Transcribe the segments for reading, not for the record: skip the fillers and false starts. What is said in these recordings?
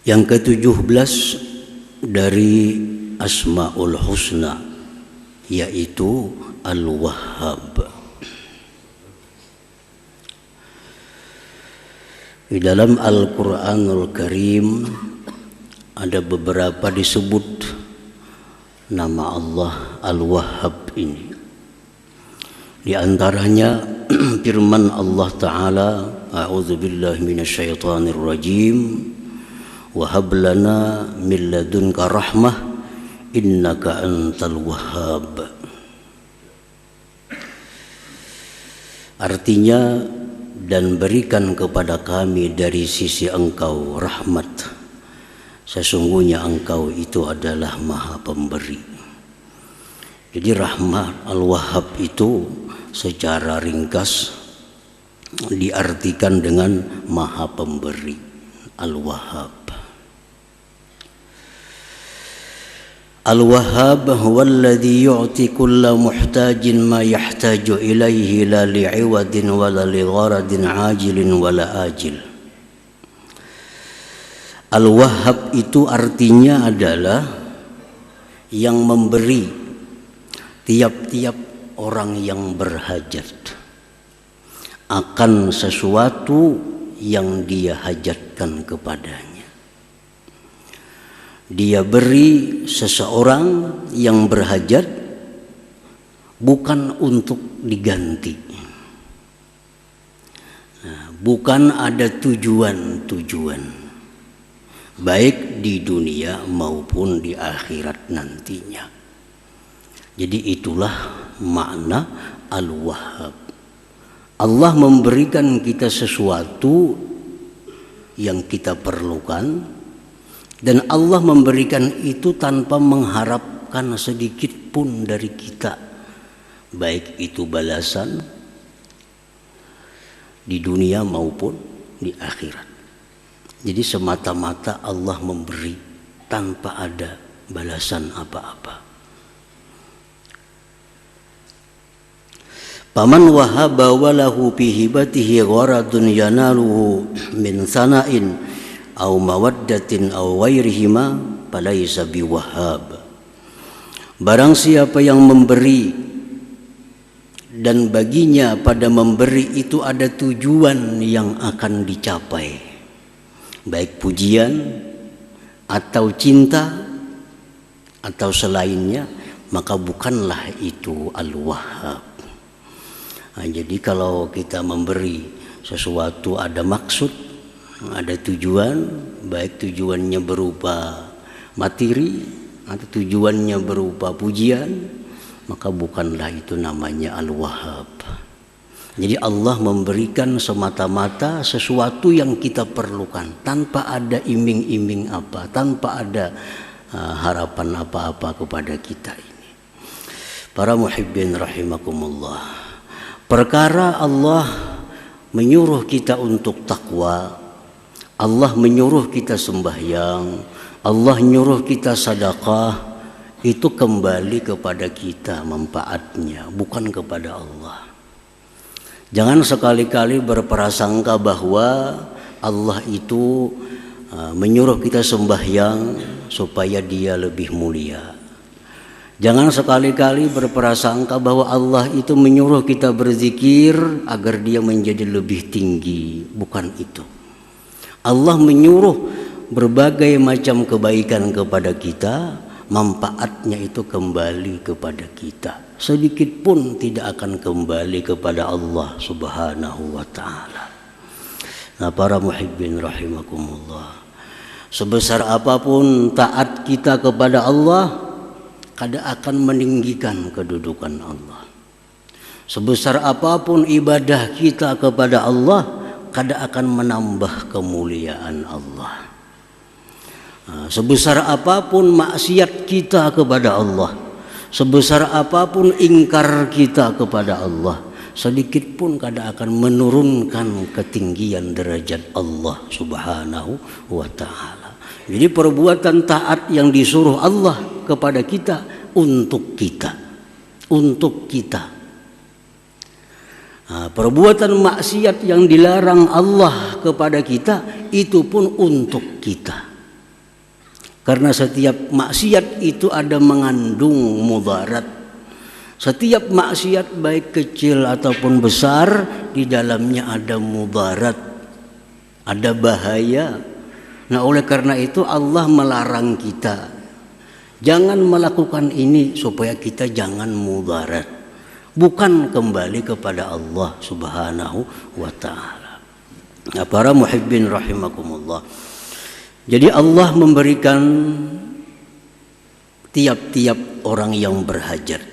Yang ke-17 dari Asmaul Husna, yaitu Al-Wahhab. Di dalam Al-Quranul Karim ada beberapa disebut nama Allah Al-Wahhab ini. Di antaranya firman Allah Ta'ala, A'udzubillahi minasyaitonir rajim, wa hab lana min ladunka rahmah innaka antal wahhab. Artinya, dan berikan kepada kami dari sisi engkau rahmat, sesungguhnya engkau itu adalah maha pemberi. Jadi rahmat Al-Wahhab itu secara ringkas diartikan dengan maha pemberi, Al-Wahhab. Al-Wahhab huwa alladhi yu'ti kulla muhtajin ma yahtaju ilaihi la li'iwadin wala ligharadin ajilin wala ajil. Al-Wahhab itu artinya adalah yang memberi tiap-tiap orang yang berhajat akan sesuatu yang dia hajatkan kepadanya. Dia beri seseorang yang berhajat bukan untuk diganti, bukan ada tujuan-tujuan, baik di dunia maupun di akhirat nantinya. Jadi itulah makna Al-Wahhab. Allah memberikan kita sesuatu yang kita perlukan, dan Allah memberikan itu tanpa mengharapkan sedikit pun dari kita, baik itu balasan di dunia maupun di akhirat. Jadi semata-mata Allah memberi tanpa ada balasan apa-apa. Paman wahaba walahu fi hibatihi gharadun yanaluhu min sana'in au mawaddatin au ghairihima falaysa biwahhab. Barang siapa yang memberi dan baginya pada memberi itu ada tujuan yang akan dicapai, baik pujian atau cinta atau selainnya, maka bukanlah itu Al-Wahhab. Jadi kalau kita memberi sesuatu ada maksud, ada tujuan, baik tujuannya berupa materi atau tujuannya berupa pujian, maka bukanlah itu namanya Al-Wahhab. Jadi Allah memberikan semata-mata sesuatu yang kita perlukan, tanpa ada iming-iming apa, tanpa ada harapan apa-apa kepada kita ini. Para muhibbin rahimakumullah, perkara Allah menyuruh kita untuk takwa, Allah menyuruh kita sembahyang, Allah nyuruh kita sedekah, itu kembali kepada kita manfaatnya, bukan kepada Allah. Jangan sekali-kali berprasangka bahwa Allah itu menyuruh kita sembahyang supaya dia lebih mulia. Jangan sekali-kali berprasangka bahwa Allah itu menyuruh kita berzikir agar dia menjadi lebih tinggi. Bukan itu. Allah menyuruh berbagai macam kebaikan kepada kita, manfaatnya itu kembali kepada kita. Sedikit pun tidak akan kembali kepada Allah Subhanahu wa ta'ala. Nah, para muhibbin rahimakumullah, sebesar apapun taat kita kepada Allah, kada akan meninggikan kedudukan Allah. Sebesar apapun ibadah kita kepada Allah, kada akan menambah kemuliaan Allah. Sebesar apapun maksiat kita kepada Allah, sebesar apapun ingkar kita kepada Allah, sedikit pun kada akan menurunkan ketinggian derajat Allah Subhanahu wa ta'ala. Jadi perbuatan taat yang disuruh Allah kepada kita untuk kita, untuk kita. Perbuatan maksiat yang dilarang Allah kepada kita itu pun untuk kita. Karena setiap maksiat itu ada mengandung mudarat. Setiap maksiat baik kecil ataupun besar di dalamnya ada mudarat, ada bahaya. Nah, oleh karena itu Allah melarang kita jangan melakukan ini supaya kita jangan mudarat. Bukan kembali kepada Allah Subhanahu wa taala. Nah, para muhibbin rahimakumullah. Jadi Allah memberikan tiap-tiap orang yang berhajat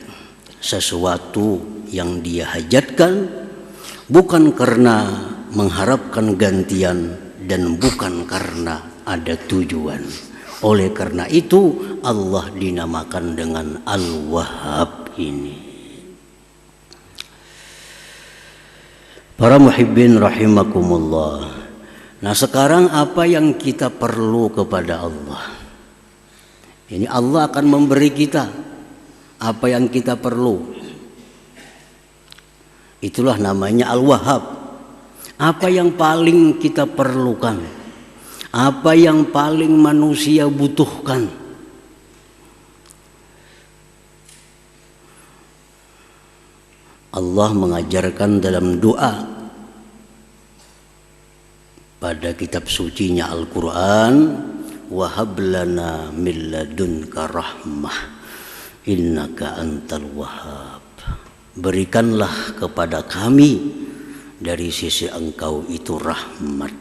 sesuatu yang dia hajatkan, bukan karena mengharapkan gantian dan bukan karena ada tujuan. Oleh karena itu Allah dinamakan dengan Al-Wahhab ini. Para muhibbin rahimakumullah. Nah, sekarang apa yang kita perlu kepada Allah? Ini Allah akan memberi kita apa yang kita perlu. Itulah namanya Al-Wahhab. Apa yang paling kita perlukan? Apa yang paling manusia butuhkan? Allah mengajarkan dalam doa pada kitab sucinya Al-Quran, wahab lana min ladunka rahmah innaka antal wahhab. Berikanlah kepada kami dari sisi engkau itu rahmat,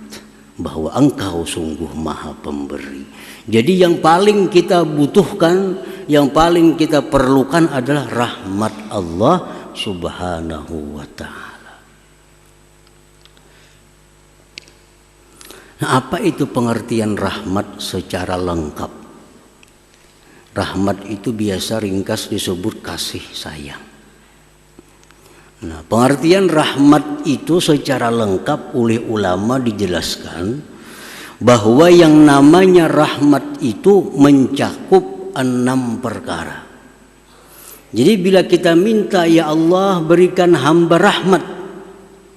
bahwa engkau sungguh maha pemberi. Jadi yang paling kita butuhkan, yang paling kita perlukan adalah rahmat Allah Subhanahu wa ta'ala. Nah, apa itu pengertian rahmat secara lengkap? Rahmat itu biasa ringkas disebut kasih sayang. Nah, pengertian rahmat itu secara lengkap oleh ulama dijelaskan bahwa yang namanya rahmat itu mencakup 6 perkara. Jadi bila kita minta, ya Allah berikan hamba rahmat,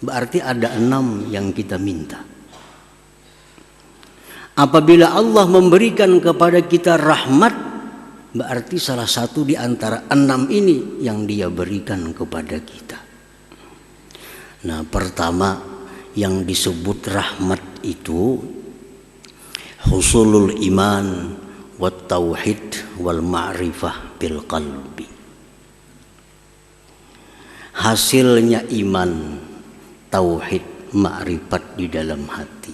berarti ada 6 yang kita minta. Apabila Allah memberikan kepada kita rahmat, berarti salah satu di antara 6 ini yang Dia berikan kepada kita. Nah, pertama yang disebut rahmat itu husulul iman wat tauhid wal ma'rifah bil qalbi. Hasilnya iman, tauhid, ma'rifat di dalam hati.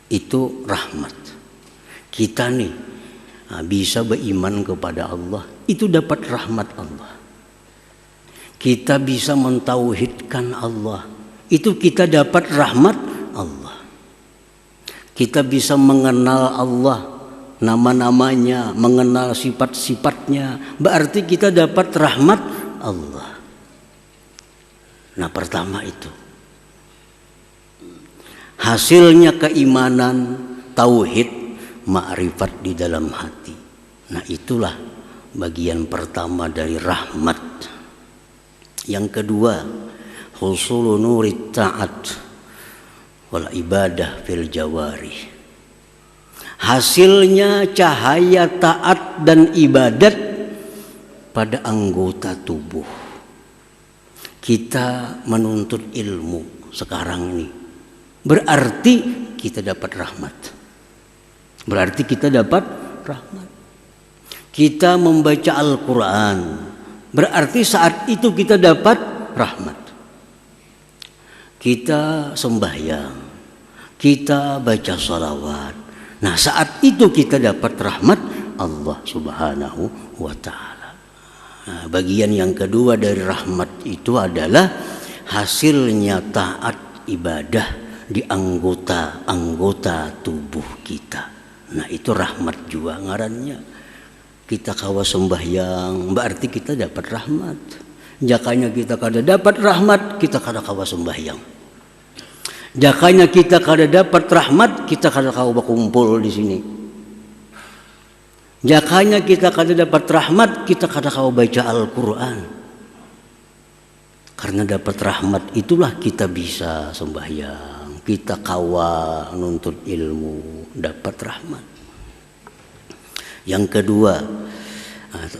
Itu rahmat. Kita nih bisa beriman kepada Allah, itu dapat rahmat Allah. Kita bisa mentauhidkan Allah, itu kita dapat rahmat Allah. Kita bisa mengenal Allah, nama-namanya, mengenal sifat-sifatnya, berarti kita dapat rahmat Allah. Nah, pertama itu hasilnya keimanan, tauhid, ma'rifat di dalam hati. Nah, itulah bagian pertama dari rahmat. Yang kedua, husulu nurit ta'at wal ibadah fil jawarih. Hasilnya cahaya taat dan ibadat pada anggota tubuh. Kita menuntut ilmu sekarang ini, berarti kita dapat rahmat. Berarti kita dapat rahmat. Kita membaca Al-Quran, berarti saat itu kita dapat rahmat. Kita sembahyang, kita baca salawat. Nah, saat itu kita dapat rahmat Allah Subhanahu wa ta'ala. Nah, bagian yang kedua dari rahmat itu adalah hasilnya taat ibadah di anggota-anggota tubuh kita. Nah, itu rahmat juga ngarannya. Kita kawa sembahyang, berarti kita dapat rahmat. Jakanya kita kada dapat rahmat, kita kada kawa sembahyang. Jakanya kita kada dapat rahmat, kita kada kawa berkumpul di sini. Jakanya kita kada dapat rahmat, kita kada kawa baca Al-Quran. Karena dapat rahmat itulah kita bisa sembahyang, kita kawa nuntut ilmu, dapat rahmat. Yang kedua,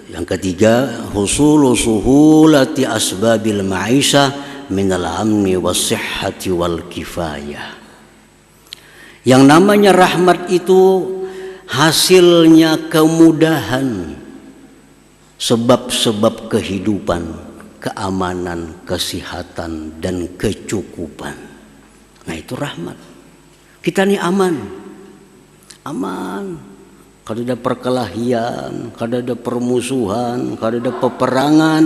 yang ketiga, husulu suhulati asbabil ma'isyah minal amni was-sihhati wal kifayah. Yang namanya rahmat itu hasilnya kemudahan, sebab-sebab kehidupan, keamanan, kesehatan, dan kecukupan. Nah, itu rahmat. Kita ini aman. Kada ada perkelahian, kada ada permusuhan, kada ada peperangan.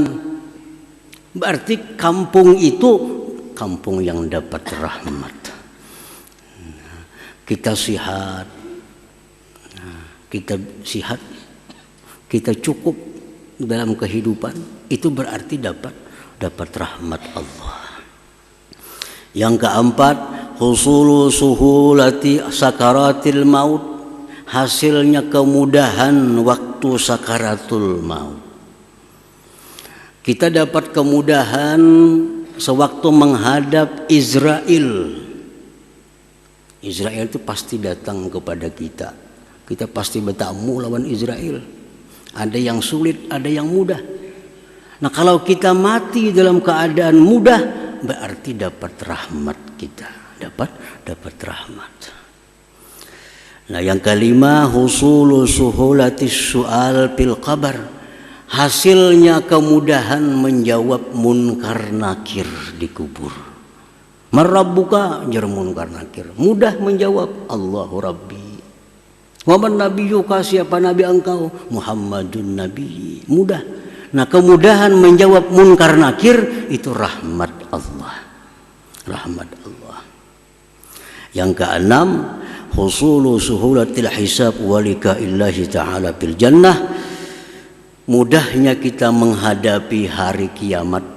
Berarti kampung itu kampung yang dapat rahmat. Kita sehat, kita cukup dalam kehidupan, itu berarti dapat rahmat Allah. Yang keempat, husulu suhulati sakaratil maut, hasilnya kemudahan waktu sakaratul maut. Kita dapat kemudahan sewaktu menghadap Israel. Israel itu pasti datang kepada kita. Kita pasti bertamu lawan Israel. Ada yang sulit, ada yang mudah. Nah, kalau kita mati dalam keadaan mudah, berarti dapat rahmat kita. Dapat rahmat. Nah, yang kelima, husulu suhulatis su'al fil qabar. Hasilnya kemudahan menjawab munkar nakir di kubur. Marabbuka jar munkar nakir. Mudah menjawab, Allahu Rabbi. Waman nabiyuka, siapa nabi engkau? Muhammadun nabi. Mudah. Nah, kemudahan menjawab munkar nakir itu rahmat Allah. Rahmat Allah. Yang keenam, husulu suhulatil hisab walika illahi ta'ala fil jannah. Mudahnya kita menghadapi hari kiamat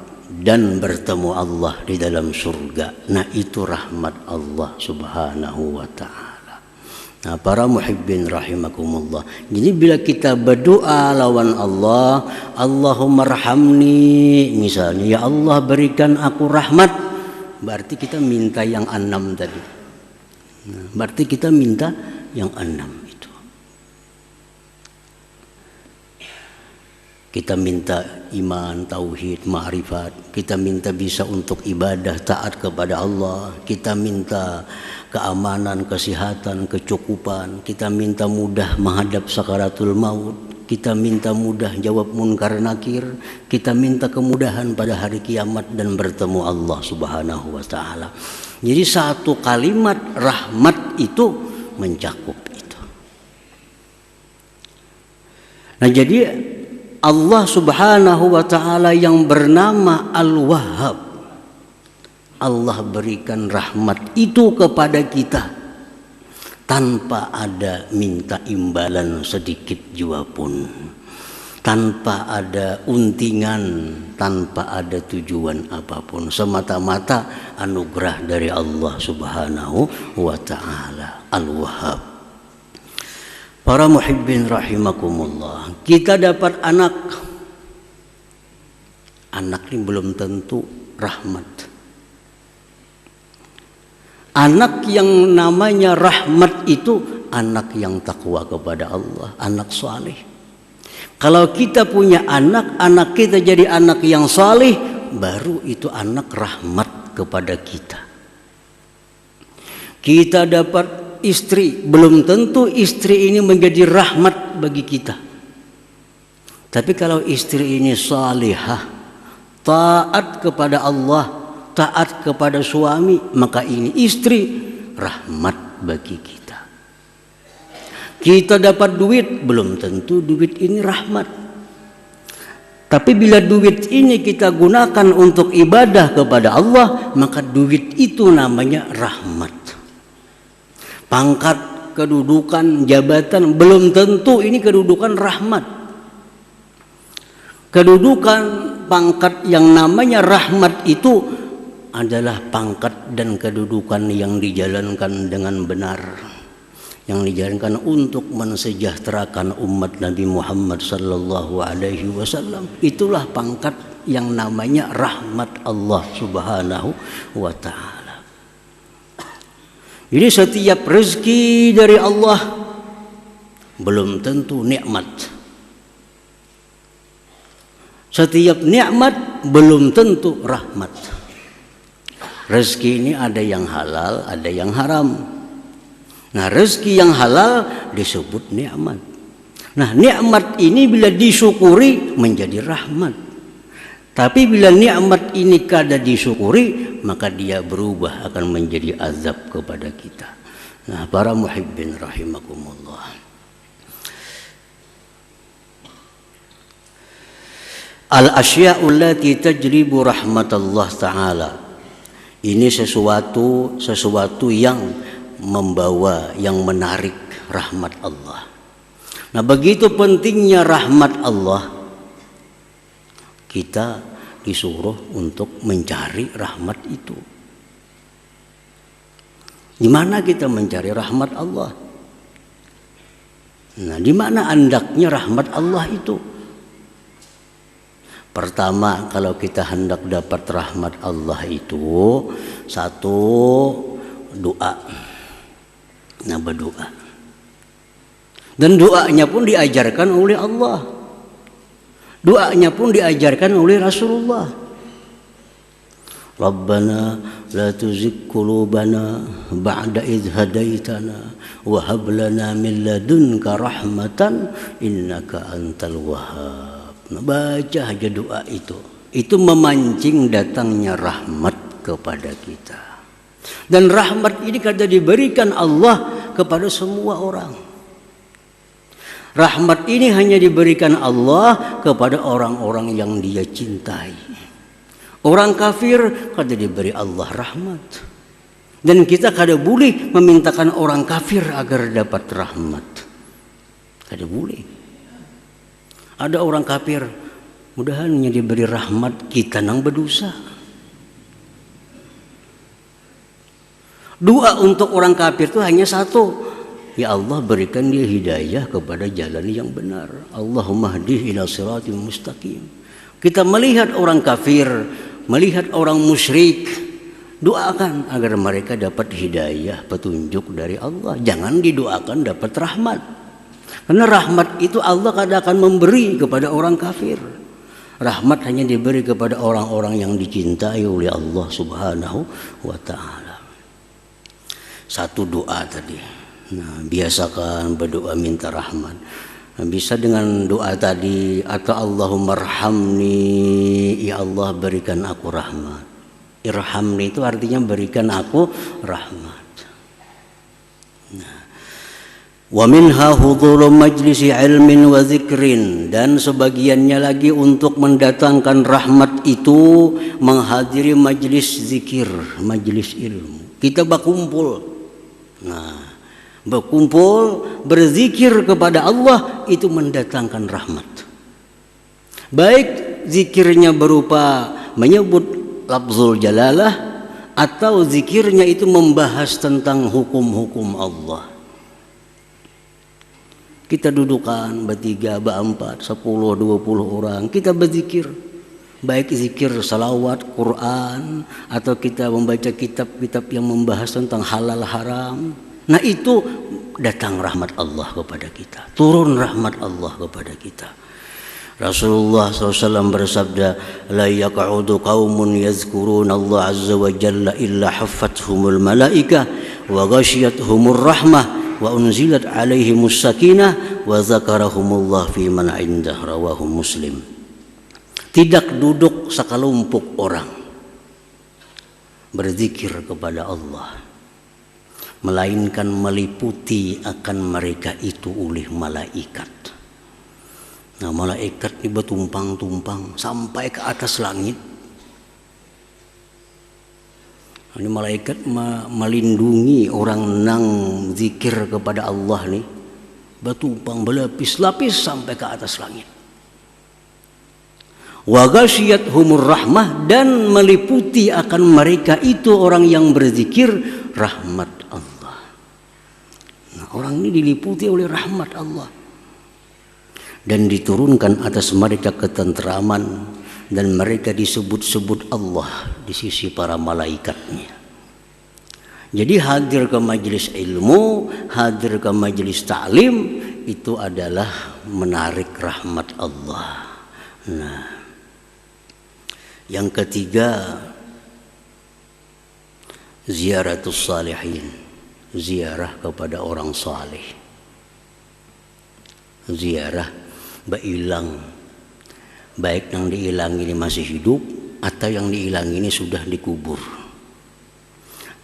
dan bertemu Allah di dalam surga. Nah, itu rahmat Allah subhanahu wa ta'ala. Nah, para muhibbin rahimakumullah. Jadi bila kita berdoa lawan Allah, Allahumma rahamni, misalnya, ya Allah berikan aku rahmat, berarti kita minta yang 6 tadi. Nah, berarti kita minta yang 6 itu. Kita minta iman, tauhid, ma'rifat. Kita minta bisa untuk ibadah, taat kepada Allah. Kita minta keamanan, kesehatan, kecukupan. Kita minta mudah menghadap sakaratul maut. Kita minta mudah jawab munkar nakir. Kita minta kemudahan pada hari kiamat dan bertemu Allah subhanahu wa ta'ala. Jadi satu kalimat rahmat itu mencakup itu. Nah, jadi Allah subhanahu wa ta'ala yang bernama Al-Wahhab, Allah berikan rahmat itu kepada kita tanpa ada minta imbalan sedikit jua pun, tanpa ada untingan, tanpa ada tujuan apapun, semata-mata anugerah dari Allah subhanahu wa ta'ala. Al-Wahhab. Para muhibbin rahimakumullah, kita dapat anak. Anak ini belum tentu rahmat. Anak yang namanya rahmat itu anak yang takwa kepada Allah, anak saleh. Kalau kita punya anak, anak kita jadi anak yang saleh, baru itu anak rahmat kepada kita. Kita dapat istri, belum tentu istri ini menjadi rahmat bagi kita. Tapi kalau istri ini salihah, taat kepada Allah, taat kepada suami, maka ini istri rahmat bagi kita. Kita dapat duit, belum tentu duit ini rahmat. Tapi bila duit ini kita gunakan untuk ibadah kepada Allah, maka duit itu namanya rahmat. Pangkat, kedudukan, jabatan, belum tentu ini kedudukan rahmat. Kedudukan, pangkat yang namanya rahmat itu adalah pangkat dan kedudukan yang dijalankan dengan benar, yang dijalankan untuk mensejahterakan umat Nabi Muhammad sallallahu alaihi wasallam. Itulah pangkat yang namanya rahmat Allah subhanahu wa ta'ala. Jadi setiap rezeki dari Allah belum tentu nikmat. Setiap nikmat belum tentu rahmat. Rezeki ini ada yang halal, ada yang haram. Nah, rezeki yang halal disebut nikmat. Nah, nikmat ini bila disyukuri menjadi rahmat. Tapi bila nikmat ini kada disyukuri, maka dia berubah akan menjadi azab kepada kita. Nah, para muhibbin rahimakumullah. Al-asya'u allati tajribu rahmatallah ta'ala. Ini sesuatu yang membawa, yang menarik rahmat Allah. Nah, begitu pentingnya rahmat Allah, kita disuruh untuk mencari rahmat itu. Di mana kita mencari rahmat Allah? Nah, di mana andaknya rahmat Allah itu? Pertama, kalau kita hendak dapat rahmat Allah itu, satu, doa. Nah, berdoa. Dan doanya pun diajarkan oleh Allah. Doanya pun diajarkan oleh Rasulullah. Rabbana la tuzigh qulubana ba'da idh hadaitana wa hab lana min ladunka rahmatan innaka antal wahhab. Nah, baca aja doa itu memancing datangnya rahmat kepada kita. Dan rahmat ini kada diberikan Allah kepada semua orang. Rahmat ini hanya diberikan Allah kepada orang-orang yang dia cintai. Orang kafir kada diberi Allah rahmat. Dan kita kada boleh memintakan orang kafir agar dapat rahmat. Kada boleh. Ada orang kafir, mudahannya diberi rahmat, kita nang berdosa. Doa untuk orang kafir itu hanya satu. Ya Allah, berikan dia hidayah kepada jalan yang benar. Allahumma hdih ila siratil mustaqim. Kita melihat orang kafir, melihat orang musyrik, doakan agar mereka dapat hidayah, petunjuk dari Allah. Jangan didoakan dapat rahmat. Karena rahmat itu Allah kadang akan memberi kepada orang kafir. Rahmat hanya diberi kepada orang-orang yang dicintai oleh Allah Subhanahu wa ta'ala. Satu doa tadi. Nah, biasakan berdoa minta rahmat. Nah, bisa dengan doa tadi, atau Allahumma arhamni, ya Allah berikan aku rahmat. Irhamni itu artinya berikan aku rahmat. Wa minha hudhuru majlisi ilmin wa zikrin, dan sebagiannya lagi untuk mendatangkan rahmat itu menghadiri majlis zikir, majlis ilmu. Kita berkumpul. Nah, berkumpul berzikir kepada Allah itu mendatangkan rahmat. Baik zikirnya berupa menyebut lafzul jalalah atau zikirnya itu membahas tentang hukum-hukum Allah. Kita dudukan bertiga, berempat, 10, 20 orang. Kita berzikir. Baik zikir salawat, Quran, atau kita membaca kitab-kitab yang membahas tentang halal haram. Nah, itu datang rahmat Allah kepada kita. Turun rahmat Allah kepada kita. Rasulullah SAW bersabda, la yaq'udu qaumun yazkuruna Allah azza wa jalla illa haffathumul malaikah wa ghashiyatuhumur rahmah wa unzilat alaihimus sakinah wa zakarahumullah fi man indah, rawahu Muslim. Tidak duduk sekelompok orang berzikir kepada Allah, melainkan meliputi akan mereka itu oleh malaikat. Nah, malaikat ini bertumpang-tumpang sampai ke atas langit. Ini malaikat melindungi orang nang zikir kepada Allah nih, bertumpang berlapis-lapis sampai ke atas langit. Wa ghasyiyatuhumur rahmah, dan meliputi akan mereka itu orang yang berzikir rahmat Allah. Nah, orang ini diliputi oleh rahmat Allah. Dan diturunkan atas mereka ketenteraman, dan mereka disebut-sebut Allah di sisi para malaikatnya. Jadi hadir ke majelis ilmu, hadir ke majelis ta'lim, itu adalah menarik rahmat Allah. Nah, yang ketiga, ziaratus salihin, ziarah kepada orang saleh. Ziarah bailang, baik yang diilang ini masih hidup atau yang diilang ini sudah dikubur.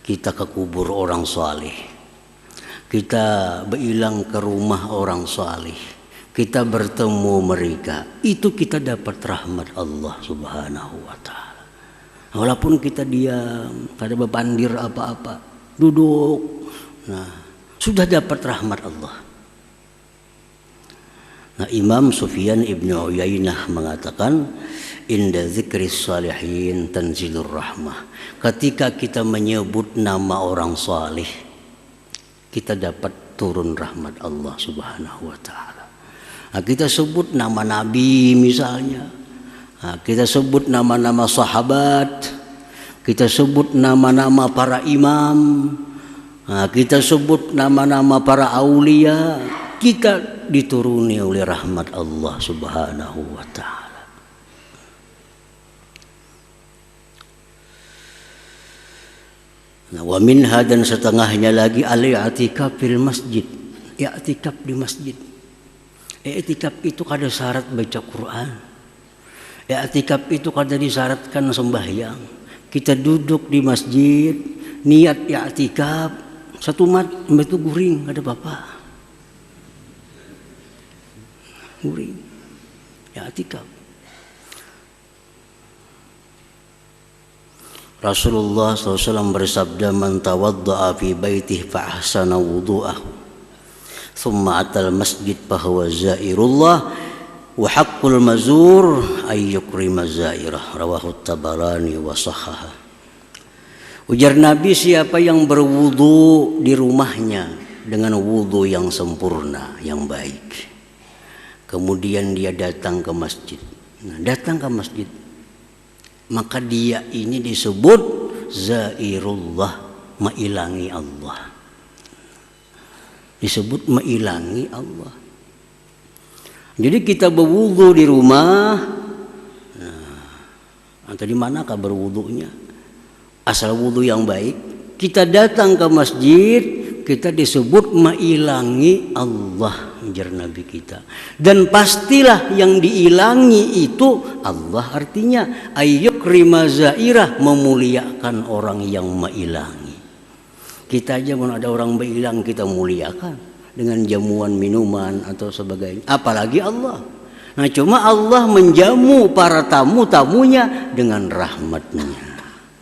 Kita ke kubur orang saleh, kita bailang ke rumah orang saleh, kita bertemu mereka, itu kita dapat rahmat Allah Subhanahu wa ta'ala. Walaupun kita diam, kada bepandir apa-apa, duduk, nah sudah dapat rahmat Allah. Nah, Imam Sufyan Ibnu Uyainah mengatakan, inda dzikris salihin tanzilur rahmah. Ketika kita menyebut nama orang saleh, kita dapat turun rahmat Allah Subhanahu wa ta'ala. Nah, kita sebut nama nabi misalnya, nah, kita sebut nama-nama sahabat, kita sebut nama-nama para imam, nah, kita sebut nama-nama para aulia, kita dituruni oleh rahmat Allah Subhanahu wa ta'ala. Nah, wa minha, dan setengahnya lagi, al-i'tikaf fil masjid, i'tikaf di masjid. I'tikaf itu kada syarat baca Quran. I'tikaf itu kada disyaratkan sembahyang. Kita duduk di masjid, niat i'tikaf, satu mat itu guring, kada apa-apa. Guring, i'tikaf. Rasulullah SAW bersabda, man tawadda'a fi baitihi fa ahsana wudu'ahu thumma atal masjid fahuwa zairullah wa haqqul mazur ay yukrima zairah, rawahu Tabarani wa sahhaha. Ujar Nabi, siapa yang berwudu di rumahnya dengan wudu yang sempurna, yang baik, kemudian dia datang ke masjid. Nah, datang ke masjid, maka dia ini disebut zairullah, mailangi Allah. Disebut mailangi Allah. Jadi kita berwudu di rumah. Nah, atau di manakah berwudunya? Asal wudu yang baik. Kita datang ke masjid, kita disebut mailangi Allah, ujar Nabi kita. Dan pastilah yang diilangi itu Allah, artinya ayyukrima zairah, memuliakan orang yang mailangi. Kita aja kalau ada orang mailang kita muliakan dengan jamuan minuman atau sebagainya, apalagi Allah. Nah, cuma Allah menjamu para tamu-tamunya dengan rahmatnya,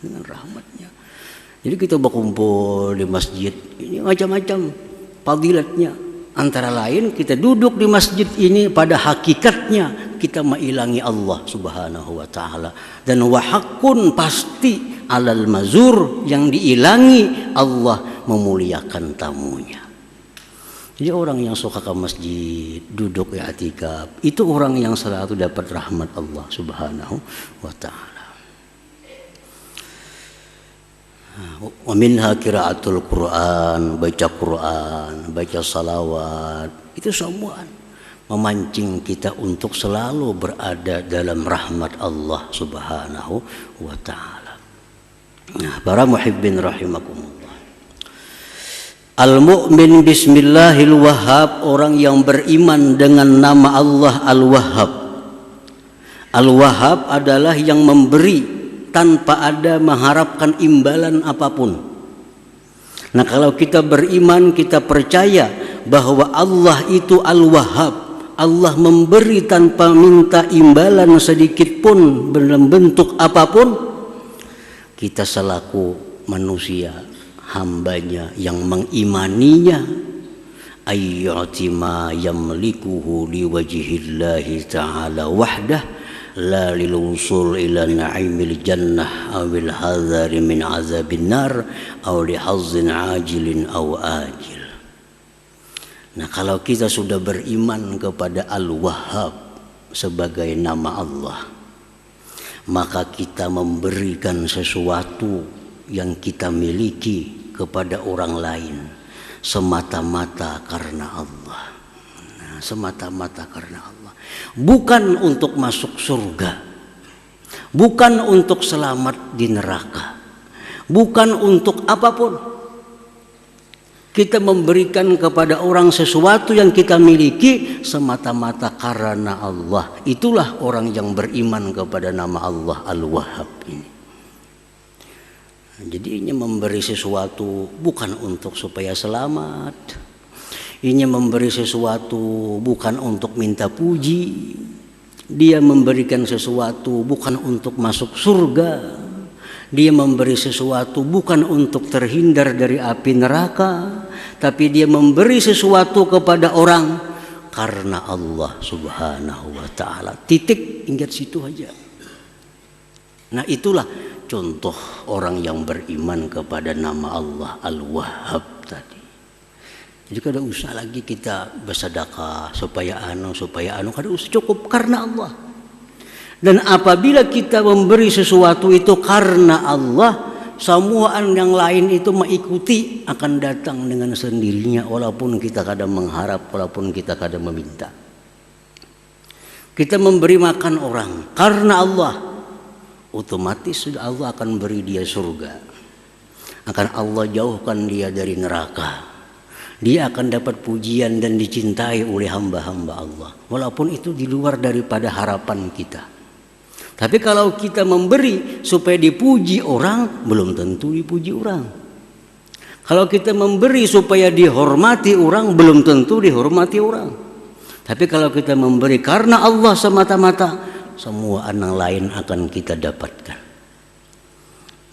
dengan rahmatnya. Jadi kita berkumpul di masjid ini macam-macam fadilatnya. Antara lain kita duduk di masjid ini, pada hakikatnya kita mailangi Allah Subhanahu wa ta'ala. Dan wahakun, pasti, alal mazur, yang diilangi Allah memuliakan tamunya. Jadi orang yang suka ke masjid, duduk i'tikaf, itu orang yang selalu dapat rahmat Allah Subhanahu wa ta'ala. Wa minha qiraatul Quran, baca Quran, baca salawat, itu semua memancing kita untuk selalu berada dalam rahmat Allah Subhanahu wa ta'ala. Nah, para muhibbin rahimakumullah, al-mu'min bismillahil wahhab, orang yang beriman dengan nama Allah al-wahhab. Al-wahhab adalah yang memberi tanpa ada mengharapkan imbalan apapun. Nah, kalau kita beriman, kita percaya bahwa Allah itu al-wahhab, Allah memberi tanpa minta imbalan sedikit pun dalam bentuk apapun, kita selaku manusia, hambanya yang mengimaninya, ayyati ma yamlikuhu liwajhillahi ta'ala wahdah, la lil wusul ila na'imil jannah awil hadzari min azabin nar aw li hazzin ajilin aw ajil. Nah, kalau kita sudah beriman kepada Al-Wahhab sebagai nama Allah, maka kita memberikan sesuatu yang kita miliki kepada orang lain semata-mata karena Allah. semata-mata karena Allah. Bukan untuk masuk surga, bukan untuk selamat di neraka, bukan untuk apapun. Kita memberikan kepada orang sesuatu yang kita miliki semata-mata karena Allah. Itulah orang yang beriman kepada nama Allah Al-Wahhab ini. Jadi ini memberi sesuatu bukan untuk supaya selamat. Ini memberi sesuatu bukan untuk minta puji. Dia memberikan sesuatu bukan untuk masuk surga. Dia memberi sesuatu bukan untuk terhindar dari api neraka, tapi dia memberi sesuatu kepada orang karena Allah Subhanahu wa ta'ala. Titik, ingat situ aja. Nah, itulah contoh orang yang beriman kepada nama Allah Al-Wahhab tadi. Jadi kada usah lagi kita bersedekah supaya kada usah, cukup karena Allah. Dan apabila kita memberi sesuatu itu karena Allah, semua yang lain itu mengikuti, akan datang dengan sendirinya, walaupun kita kadang mengharap, walaupun kita kadang meminta. Kita memberi makan orang karena Allah, otomatis sudah Allah akan beri dia surga. Akan Allah jauhkan dia dari neraka. Dia akan dapat pujian dan dicintai oleh hamba-hamba Allah, walaupun itu di luar daripada harapan kita. Tapi kalau kita memberi supaya dipuji orang, belum tentu dipuji orang. Kalau kita memberi supaya dihormati orang, belum tentu dihormati orang. Tapi kalau kita memberi karena Allah semata-mata, semua anak lain akan kita dapatkan.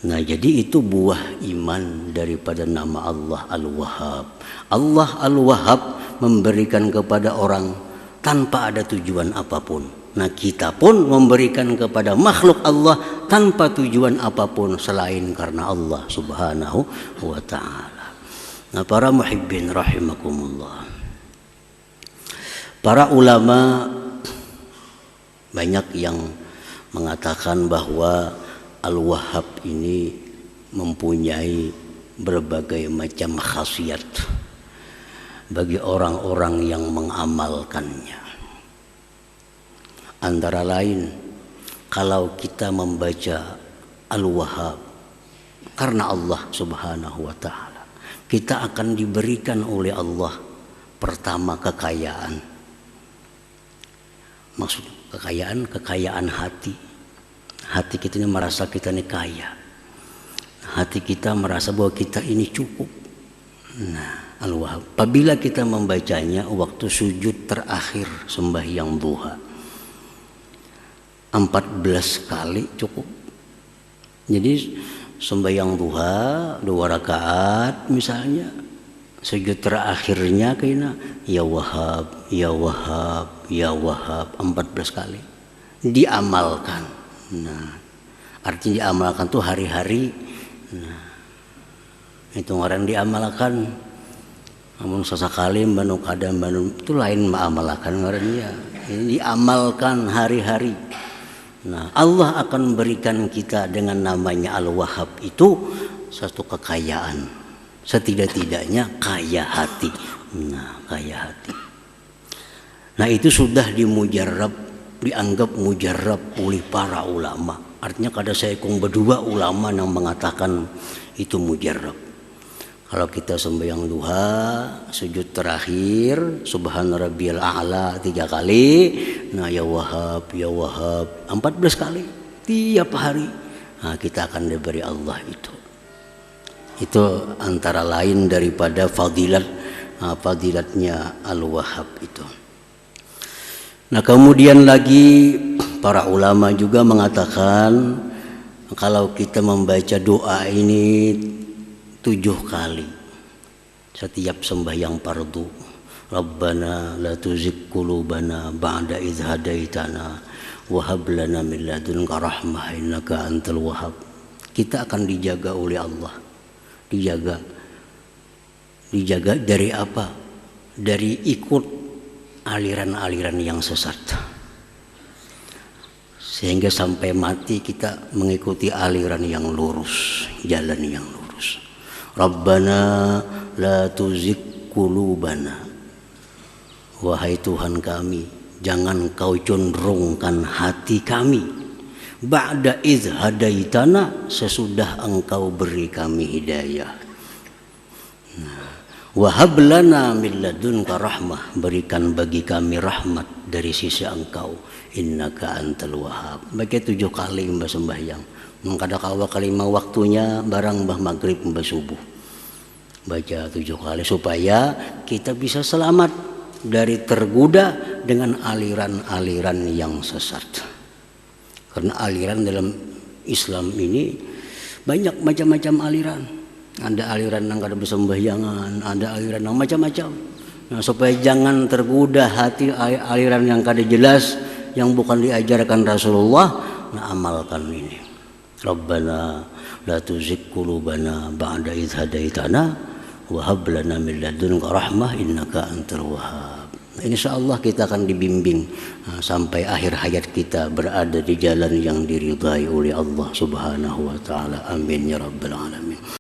Nah, jadi itu buah iman daripada nama Allah Al-Wahhab. Allah Al-Wahhab memberikan kepada orang tanpa ada tujuan apapun. Nah, kita pun memberikan kepada makhluk Allah tanpa tujuan apapun selain karena Allah Subhanahu wa ta'ala. Nah, para muhibbin rahimakumullah, para ulama banyak yang mengatakan bahwa Al-Wahhab ini mempunyai berbagai macam khasiat bagi orang-orang yang mengamalkannya. Antara lain, kalau kita membaca Al-Wahhab karena Allah Subhanahu wa ta'ala, kita akan diberikan oleh Allah pertama kekayaan. Maksud kekayaan hati. Hati kita ini merasa kita ini kaya. Hati kita merasa bahwa kita ini cukup. Nah, Al-Wahhab, apabila kita membacanya waktu sujud terakhir sembahyang duha, 14 kali cukup. Jadi sembahyang duha 2 rakaat misalnya, sujud terakhirnya kena ya Wahhab, ya Wahhab, ya Wahhab 14 kali. Diamalkan. Nah, artinya diamalkan tuh hari-hari. Nah, itu orang diamalkan. Namun sesekali banu kadang banu itu lain mengamalkan ngarannya. Ini diamalkan hari-hari. Nah, Allah akan berikan kita dengan namanya Al-Wahhab itu satu kekayaan. Setidak-tidaknya kaya hati. Nah, kaya hati. Nah, itu sudah dimujarab, dianggap mujarab oleh para ulama. Artinya kada seekong berdua ulama yang mengatakan itu mujarab. Kalau kita sembahyang duha, sujud terakhir, Subhana rabbiyal a'la 3 kali, nah ya Wahhab, ya Wahhab 14 kali tiap hari. Nah, kita akan diberi Allah itu. Itu antara lain daripada fadilatnya Al-Wahhab itu. Nah, kemudian lagi para ulama juga mengatakan kalau kita membaca doa ini 7 kali setiap sembahyang fardu, Rabbana la tuzigh qulubana ba'da idh hadaitana wa hab lana min ladunka rahmah innaka antal wahhab. Kita akan dijaga oleh Allah. Dijaga dari apa? Dari ikut aliran-aliran yang sesat. Sehingga sampai mati kita mengikuti aliran yang lurus, jalan yang lurus. Rabbana la tuzigh qulubana wahai Tuhan kami, jangan kau condrongkan hati kami ba'da idz hadaitana, sesudah engkau beri kami hidayah. Wa hab lana min ladunka rahmah, berikan bagi kami rahmat dari sisi engkau, innaka antal wahhab. Baca 7 kali mbah sembahyang. Mengkada kawa kalimah waktunya barang mbah maghrib mbah subuh. Baca 7 kali supaya kita bisa selamat dari tergoda dengan aliran-aliran yang sesat. Karena aliran dalam Islam ini banyak macam-macam aliran. Ada aliran yang kada bersembahyangan, ada aliran yang macam-macam. Nah, supaya jangan tergoda hati aliran yang kada jelas, yang bukan diajarkan Rasulullah, nah amalkan ini. Rabbana la tuzigh qulubana ba'da idz hadaitana wa hab lana min ladunka rahmah innaka antal wahhab. Insyaallah kita akan dibimbing sampai akhir hayat kita berada di jalan yang diridhai oleh Allah Subhanahu wa taala. Amin ya rabbal alamin.